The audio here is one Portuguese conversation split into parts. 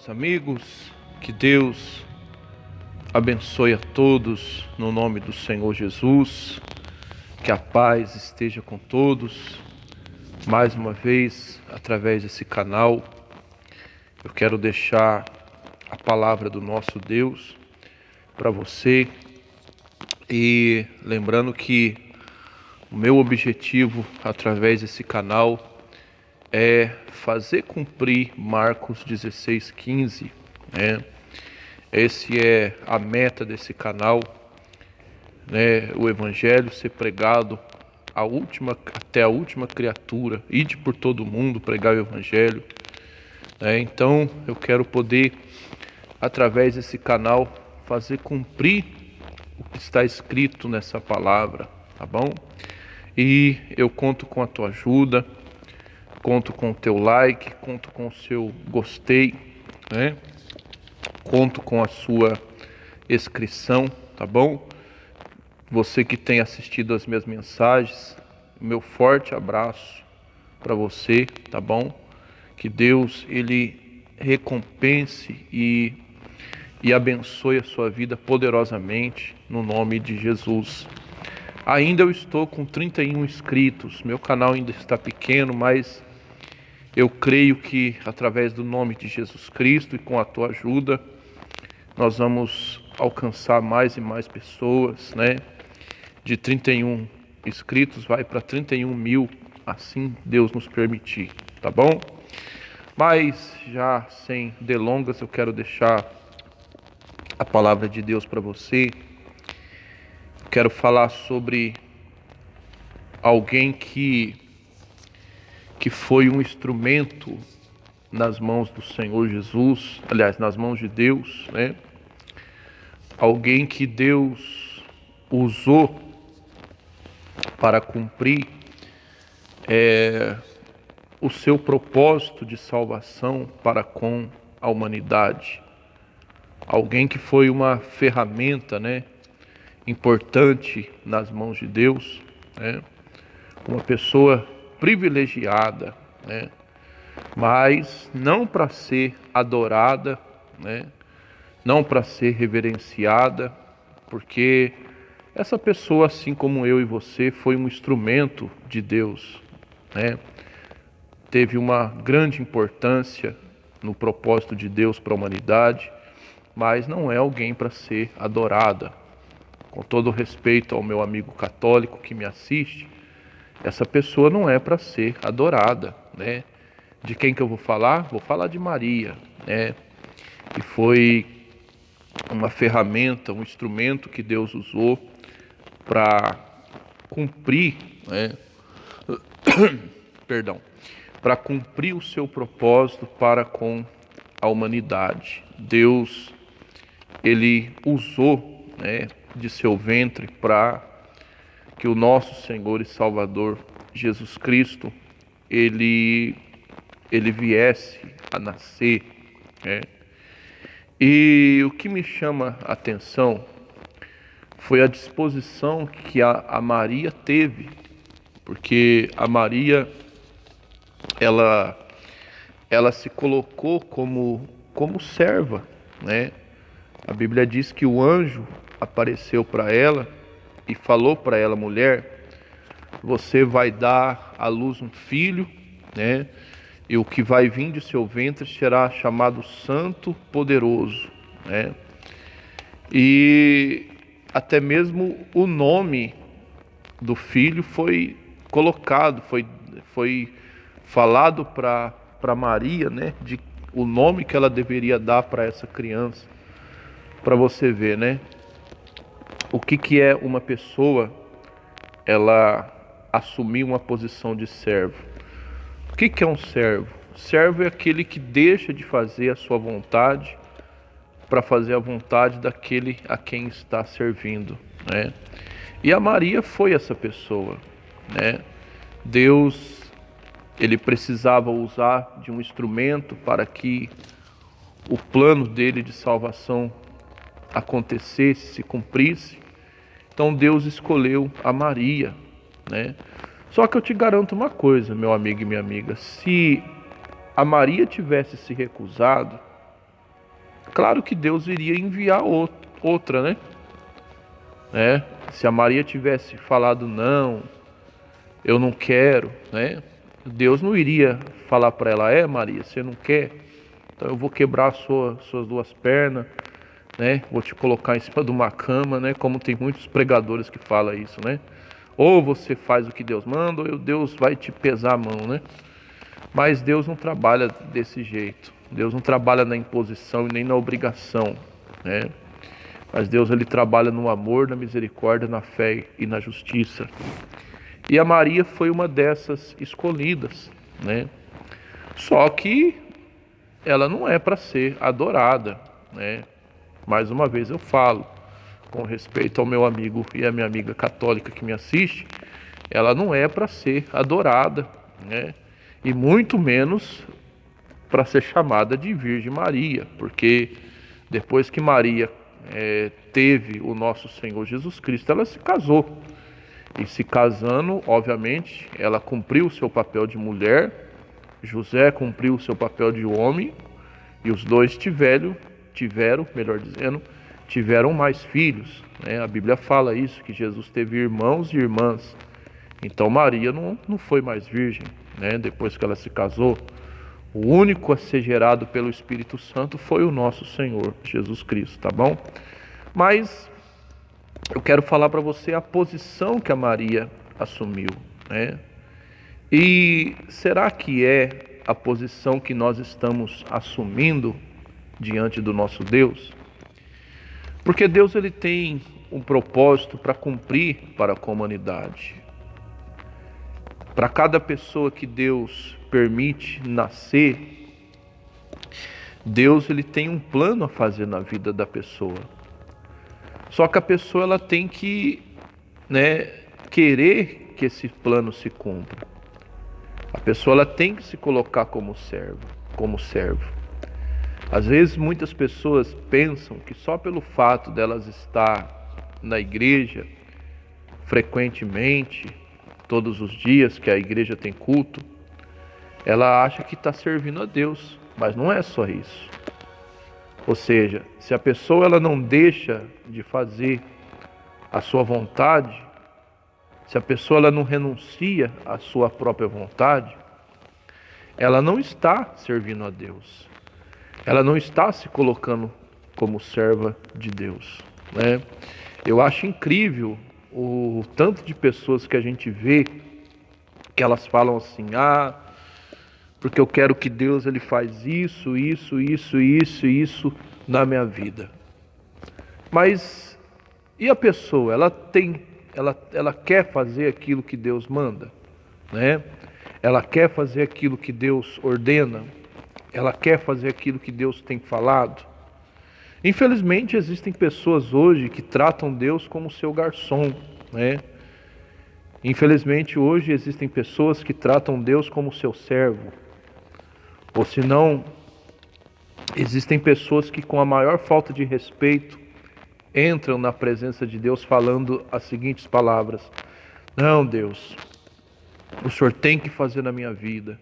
meus amigos, que Deus abençoe a todos no nome do Senhor Jesus, que a paz esteja com todos. Mais uma vez, através desse canal, eu quero deixar a palavra do nosso Deus para você, e lembrando que o meu objetivo através desse canal é fazer cumprir Marcos 16:15, né? Esse é a meta desse canal, né? O evangelho ser pregado até a última criatura, ide por todo mundo pregar o evangelho, né? Então eu quero poder, através desse canal, fazer cumprir o que está escrito nessa palavra, tá bom? E eu conto com a tua ajuda, conto com o teu like, conto com o seu gostei, né? Conto com a sua inscrição, tá bom? Você que tem assistido as minhas mensagens, meu forte abraço para você, tá bom? Que Deus, Ele recompense e abençoe a sua vida poderosamente, no nome de Jesus. Ainda eu estou com 31 inscritos, meu canal ainda está pequeno, mas eu creio que através do nome de Jesus Cristo e com a tua ajuda, nós vamos alcançar mais e mais pessoas, né? De 31 inscritos vai para 31 mil, assim Deus nos permitir, tá bom? Mas já sem delongas, eu quero deixar a palavra de Deus para você. Quero falar sobre alguém que foi um instrumento nas mãos do Senhor Jesus, aliás, nas mãos de Deus, né? Alguém que Deus usou para cumprir o seu propósito de salvação para com a humanidade. Alguém que foi uma ferramenta, né, importante nas mãos de Deus, né? Uma pessoa privilegiada, né? Mas não para ser adorada, né? Não para ser reverenciada, porque essa pessoa, assim como eu e você, foi um instrumento de Deus, né? Teve uma grande importância no propósito de Deus para a humanidade, mas não é alguém para ser adorada. Com todo respeito ao meu amigo católico que me assiste, essa pessoa não é para ser adorada, né? De quem que eu vou falar? Vou falar de Maria, né? Que foi uma ferramenta, um instrumento que Deus usou para cumprir, né? Perdão, para cumprir o seu propósito para com a humanidade. Deus, Ele usou, né, de seu ventre para que o nosso Senhor e Salvador Jesus Cristo, ele viesse a nascer, né? E o que me chama a atenção foi a disposição que a Maria teve, porque a Maria, ela se colocou como serva, né? A Bíblia diz que o anjo apareceu para ela e falou para ela: mulher, você vai dar à luz um filho, né? E o que vai vir de seu ventre será chamado Santo Poderoso, né? E até mesmo o nome do filho foi colocado, foi falado para Maria, né? De o nome que ela deveria dar para essa criança, para você ver, né? O que é uma pessoa, ela assumir uma posição de servo. O que é um servo? Servo é aquele que deixa de fazer a sua vontade para fazer a vontade daquele a quem está servindo, né? E a Maria foi essa pessoa, né? Deus, ele precisava usar de um instrumento para que o plano dele de salvação acontecesse, se cumprisse. Então Deus escolheu a Maria, né? Só que eu te garanto uma coisa, meu amigo e minha amiga, se a Maria tivesse se recusado, claro que Deus iria enviar outra, né? Se a Maria tivesse falado não, eu não quero, né? Deus não iria falar para ela, Maria, você não quer? Então eu vou quebrar suas duas pernas, né? Vou te colocar em cima de uma cama, né? Como tem muitos pregadores que falam isso, né? Ou você faz o que Deus manda, ou Deus vai te pesar a mão, né? Mas Deus não trabalha desse jeito. Deus não trabalha na imposição e nem na obrigação, né? Mas Deus, ele trabalha no amor, na misericórdia, na fé e na justiça. E a Maria foi uma dessas escolhidas, né? Só que ela não é para ser adorada, né? Mais uma vez eu falo, com respeito ao meu amigo e à minha amiga católica que me assiste, ela não é para ser adorada, né? E muito menos para ser chamada de Virgem Maria, porque depois que Maria teve o nosso Senhor Jesus Cristo, ela se casou. E se casando, obviamente, ela cumpriu o seu papel de mulher, José cumpriu o seu papel de homem, e os dois tiveram, melhor dizendo, tiveram mais filhos, né? A Bíblia fala isso, que Jesus teve irmãos e irmãs. Então Maria não foi mais virgem, né? Depois que ela se casou. O único a ser gerado pelo Espírito Santo foi o nosso Senhor Jesus Cristo, tá bom? Mas eu quero falar para você a posição que a Maria assumiu, né? E será que é a posição que nós estamos assumindo diante do nosso Deus? Porque Deus, ele tem um propósito para cumprir para a humanidade. Para cada pessoa que Deus permite nascer, Deus, ele tem um plano a fazer na vida da pessoa. Só que a pessoa, ela tem que, querer que esse plano se cumpra. A pessoa, ela tem que se colocar como servo. Às vezes muitas pessoas pensam que só pelo fato delas estar na igreja frequentemente, todos os dias que a igreja tem culto, ela acha que está servindo a Deus, mas não é só isso. Ou seja, se a pessoa, ela não deixa de fazer a sua vontade, se a pessoa, ela não renuncia à sua própria vontade, ela não está servindo a Deus. Ela não está se colocando como serva de Deus, né? Eu acho incrível o tanto de pessoas que a gente vê que elas falam assim, porque eu quero que Deus, ele faz isso na minha vida. Mas e a pessoa? Ela quer fazer aquilo que Deus manda, né? Ela quer fazer aquilo que Deus ordena. Ela quer fazer aquilo que Deus tem falado. Infelizmente existem pessoas hoje que tratam Deus como seu garçom, né? Infelizmente hoje existem pessoas que tratam Deus como seu servo. Ou senão, existem pessoas que, com a maior falta de respeito, entram na presença de Deus falando as seguintes palavras: não, Deus, o Senhor tem que fazer na minha vida.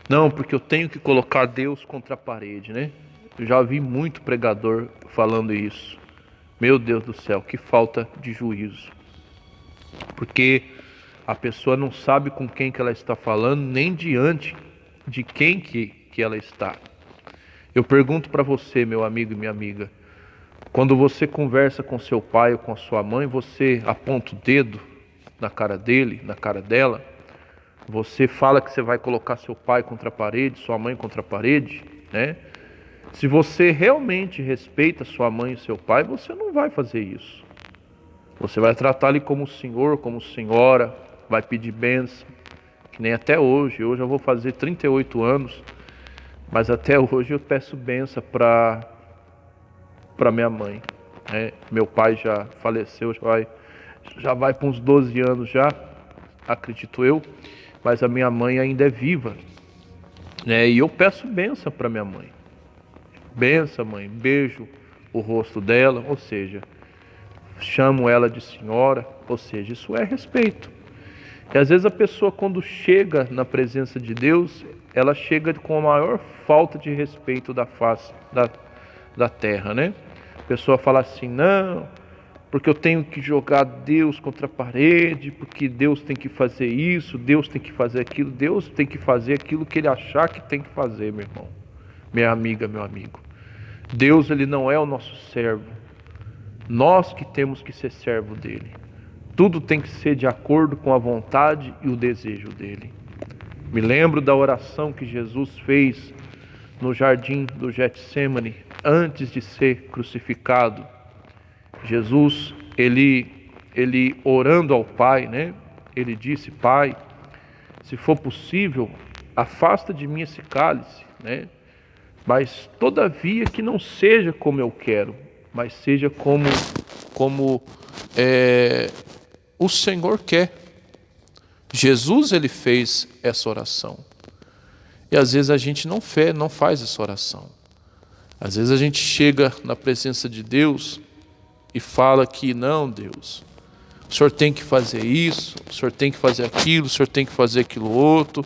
Não, porque eu tenho que colocar Deus contra a parede, né? Eu já vi muito pregador falando isso. Meu Deus do céu, que falta de juízo. Porque a pessoa não sabe com quem que ela está falando, nem diante de quem que ela está. Eu pergunto para você, meu amigo e minha amiga, quando você conversa com seu pai ou com a sua mãe, você aponta o dedo na cara dele, na cara dela? Você fala que você vai colocar seu pai contra a parede, sua mãe contra a parede, né? Se você realmente respeita sua mãe e seu pai, você não vai fazer isso. Você vai tratar ele como senhor, como senhora, vai pedir bênção, que nem até hoje. Hoje eu vou fazer 38 anos, mas até hoje eu peço bênção para minha mãe, né? Meu pai já faleceu, já vai para uns 12 anos já, acredito eu, mas a minha mãe ainda é viva, né? E eu peço bênção para minha mãe. Benção, mãe, beijo o rosto dela, ou seja, chamo ela de senhora, ou seja, isso é respeito. E às vezes a pessoa, quando chega na presença de Deus, ela chega com a maior falta de respeito da terra, né? A pessoa fala assim, não, porque eu tenho que jogar Deus contra a parede, porque Deus tem que fazer isso, Deus tem que fazer aquilo, Deus tem que fazer aquilo que Ele achar que tem que fazer, meu irmão, minha amiga, meu amigo. Deus, Ele não é o nosso servo, nós que temos que ser servo dEle. Tudo tem que ser de acordo com a vontade e o desejo dEle. Me lembro da oração que Jesus fez no jardim do Getsemane, antes de ser crucificado. Jesus, ele orando ao Pai, né? Ele disse, Pai, se for possível, afasta de mim esse cálice, né? Mas todavia que não seja como eu quero, mas seja como o Senhor quer. Jesus, ele fez essa oração. E às vezes a gente não faz essa oração. Às vezes a gente chega na presença de Deus e fala que não, Deus, o Senhor tem que fazer isso, o Senhor tem que fazer aquilo, o Senhor tem que fazer aquilo outro.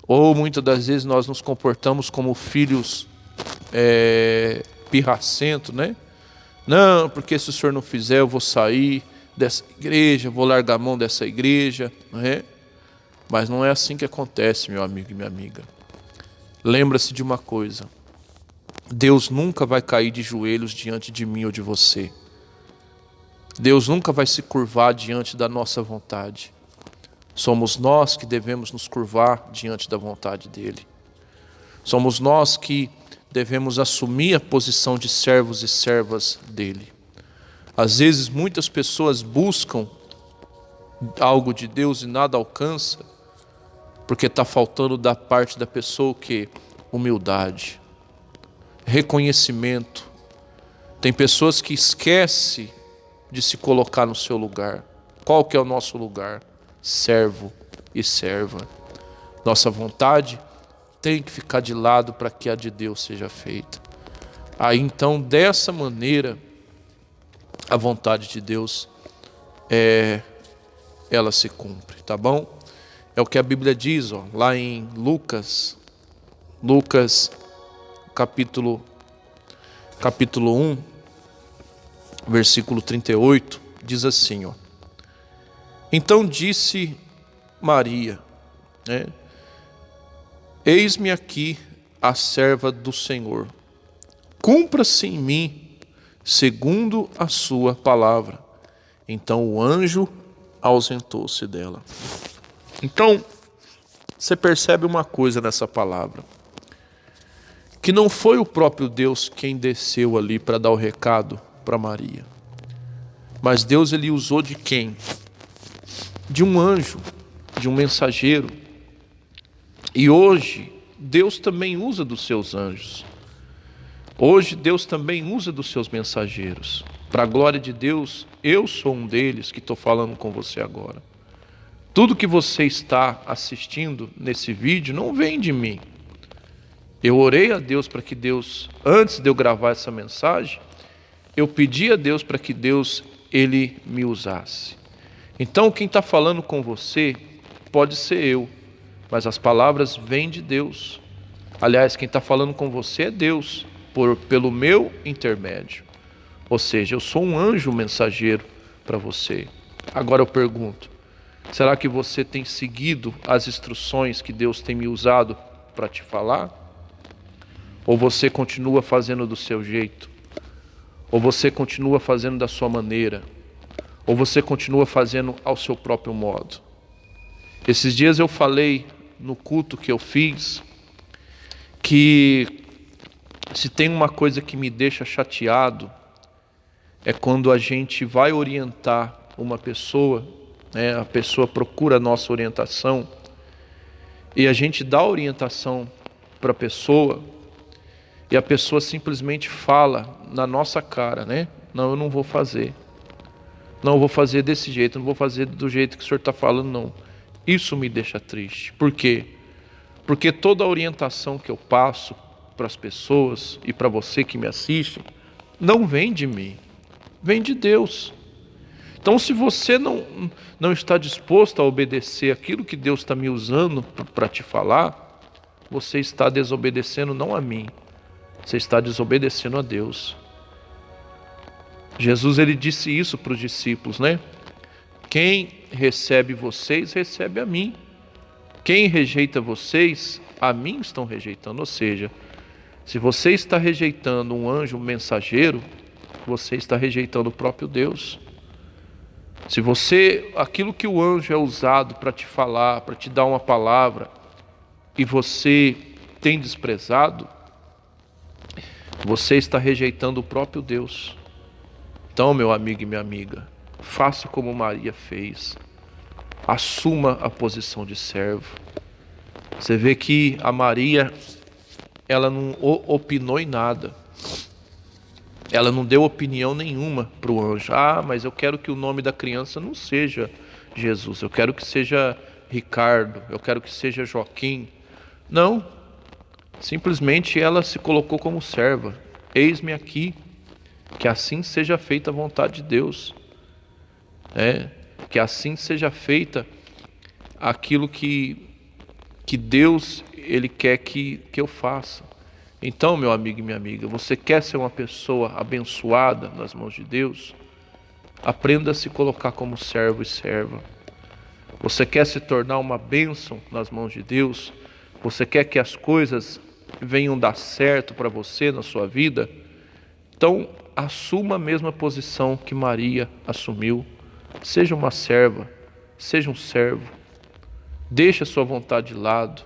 Ou muitas das vezes nós nos comportamos como filhos pirracentos, né? Não, porque se o Senhor não fizer eu vou sair dessa igreja, vou largar a mão dessa igreja, não é? Mas não é assim que acontece, meu amigo e minha amiga. Lembra-se de uma coisa, Deus nunca vai cair de joelhos diante de mim ou de você. Deus nunca vai se curvar diante da nossa vontade. Somos nós que devemos nos curvar diante da vontade dEle. Somos nós que devemos assumir a posição de servos e servas dEle. Às vezes muitas pessoas buscam algo de Deus e nada alcança, porque está faltando da parte da pessoa o quê? Humildade, reconhecimento. Tem pessoas que esquecem de se colocar no seu lugar. Qual que é o nosso lugar? Servo e serva. Nossa vontade tem que ficar de lado para que a de Deus seja feita. Aí então, dessa maneira, a vontade de Deus ela se cumpre, tá bom? É o que a Bíblia diz, ó, lá em Lucas capítulo 1, versículo 38, diz assim, ó. Então disse Maria, né? Eis-me aqui a serva do Senhor. Cumpra-se em mim segundo a sua palavra. Então o anjo ausentou-se dela. Então, você percebe uma coisa nessa palavra. Que não foi o próprio Deus quem desceu ali para dar o recado para Maria. Mas Deus, ele usou de quem? De um anjo, de um mensageiro. E hoje, Deus também usa dos seus anjos. Hoje, Deus também usa dos seus mensageiros. Para a glória de Deus, eu sou um deles que estou falando com você agora. Tudo que você está assistindo nesse vídeo não vem de mim. Eu orei a Deus para que Deus, antes de eu gravar essa mensagem, eu pedi a Deus para que Deus, ele me usasse. Então, quem está falando com você pode ser eu, mas as palavras vêm de Deus. Aliás, quem está falando com você é Deus, pelo meu intermédio. Ou seja, eu sou um anjo mensageiro para você. Agora eu pergunto, será que você tem seguido as instruções que Deus tem me usado para te falar? Ou você continua fazendo do seu jeito? Ou você continua fazendo da sua maneira? Ou você continua fazendo ao seu próprio modo? Esses dias eu falei no culto que eu fiz que se tem uma coisa que me deixa chateado é quando a gente vai orientar uma pessoa, né, a pessoa procura a nossa orientação e a gente dá a orientação para a pessoa e a pessoa simplesmente fala na nossa cara, né? Não, eu não vou fazer. Não, eu vou fazer desse jeito, eu não vou fazer do jeito que o senhor está falando, não. Isso me deixa triste. Por quê? Porque toda a orientação que eu passo para as pessoas e para você que me assiste, não vem de mim, vem de Deus. Então, se você não está disposto a obedecer aquilo que Deus está me usando para te falar, você está desobedecendo não a mim, você está desobedecendo a Deus. Jesus, ele disse isso para os discípulos, né? Quem recebe vocês, recebe a mim. Quem rejeita vocês, a mim estão rejeitando. Ou seja, se você está rejeitando um anjo mensageiro, você está rejeitando o próprio Deus. Se você, aquilo que o anjo é usado para te falar, para te dar uma palavra, e você tem desprezado, você está rejeitando o próprio Deus. Então, meu amigo e minha amiga, faça como Maria fez. Assuma a posição de servo. Você vê que a Maria, ela não opinou em nada. Ela não deu opinião nenhuma para o anjo. Ah, mas eu quero que o nome da criança não seja Jesus. Eu quero que seja Ricardo. Eu quero que seja Joaquim. Não. Simplesmente ela se colocou como serva. Eis-me aqui. Que assim seja feita a vontade de Deus. Que assim seja feita aquilo que Deus ele quer que eu faça. Então, meu amigo e minha amiga, você quer ser uma pessoa abençoada nas mãos de Deus? Aprenda a se colocar como servo e serva. Você quer se tornar uma bênção nas mãos de Deus? Você quer que as coisas venham dar certo para você na sua vida? Então, assuma a mesma posição que Maria assumiu. Seja uma serva, seja um servo. Deixe a sua vontade de lado.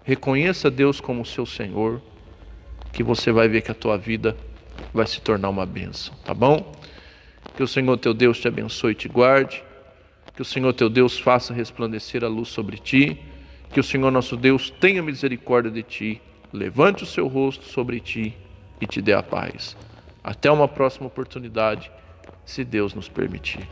Reconheça Deus como seu Senhor, que você vai ver que a tua vida vai se tornar uma bênção, tá bom? Que o Senhor teu Deus te abençoe e te guarde. Que o Senhor teu Deus faça resplandecer a luz sobre ti. Que o Senhor nosso Deus tenha misericórdia de ti. Levante o seu rosto sobre ti e te dê a paz. Até uma próxima oportunidade, se Deus nos permitir.